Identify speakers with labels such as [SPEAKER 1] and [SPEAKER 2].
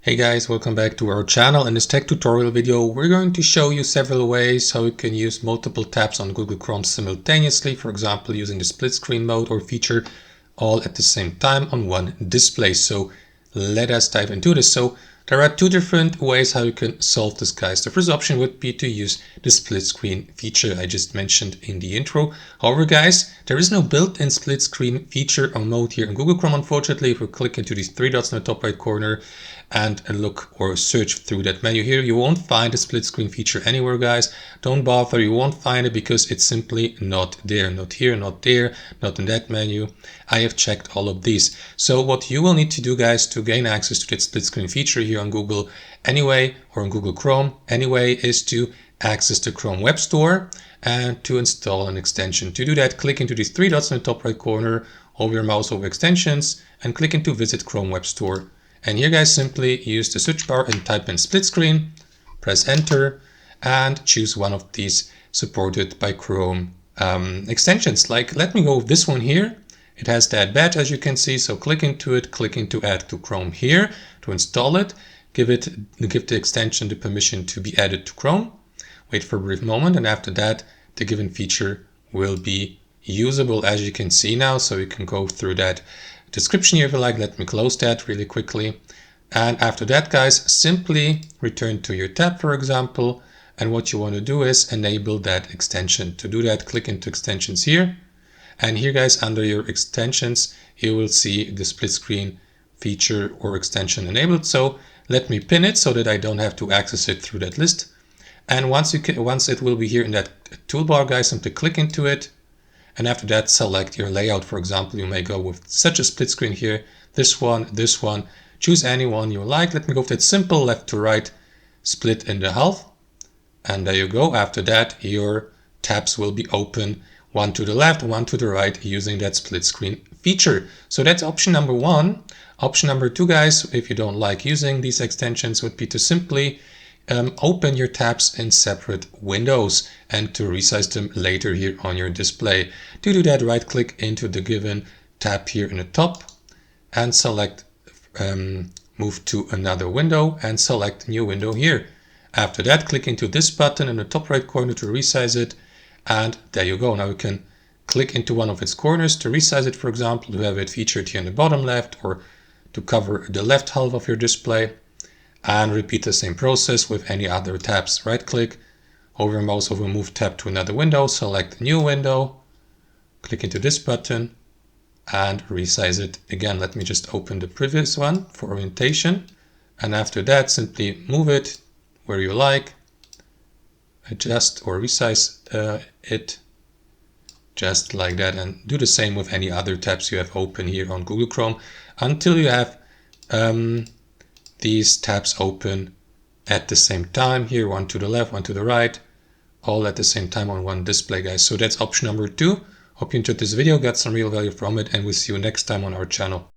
[SPEAKER 1] Hey guys, welcome back to our channel. In this tech tutorial video, we're going to show you several ways how you can use multiple tabs on Google Chrome simultaneously, for example, using the split screen mode or feature all at the same time on one display. So let us dive into this. So there are two different ways how you can solve this, guys. The first option would be to use the split screen feature I just mentioned in the intro. However, guys, there is no built-in split screen feature or mode here in Google Chrome, unfortunately. If we click into these three dots in the top right corner and look or search through that menu here, you won't find a split screen feature anywhere, guys. Don't bother, you won't find it because it's simply not there. Not here, not there, not in that menu. I have checked all of these. So what you will need to do, guys, to gain access to that split screen feature here on Google anyway, or on Google Chrome anyway, is to access the Chrome Web Store and to install an extension. To do that, click into these three dots in the top right corner, hold your mouse over extensions and click into Visit Chrome Web Store. And here, guys, simply use the search bar and type in split screen, press enter, and choose one of these supported by Chrome extensions. Like, let me go with this one here. It has that badge, as you can see, so click into it, click into add to Chrome here to install it. Give the extension the permission to be added to Chrome. Wait for a brief moment, and after that, the given feature will be usable, as you can see now. So you can go through that description here if you like. Let me close that really quickly. And after that, guys, simply return to your tab, for example. And what you want to do is enable that extension. To do that, click into extensions here. And here, guys, under your extensions, you will see the split screen feature or extension enabled. So let me pin it so that I don't have to access it through that list. And once it will be here in that toolbar, guys, simply click into it. And after that, select your layout. For example, you may go with such a split screen here, this one, choose any one you like. Let me go with that simple left to right split in the half. And there you go. After that, your tabs will be open, one to the left, one to the right, using that split screen feature. So that's option number one. Option number two, guys, if you don't like using these extensions, would be to simply open your tabs in separate windows and to resize them later here on your display. To do that, right click into the given tab here in the top and select move to another window and select new window here. After that, click into this button in the top right corner to resize it, and there you go. Now you can click into one of its corners to resize it, for example, to have it featured here in the bottom left or to cover the left half of your display. And repeat the same process with any other tabs. Right click, hover your mouse over move tab to another window, select new window, click into this button and resize it again. Let me just open the previous one for orientation. And after that, simply move it where you like, adjust or resize it just like that, and do the same with any other tabs you have open here on Google Chrome until you have these tabs open at the same time here, one to the left, one to the right, all at the same time on one display, guys. So that's option number two. Hope you enjoyed this video, got some real value from it, and we'll see you next time on our channel.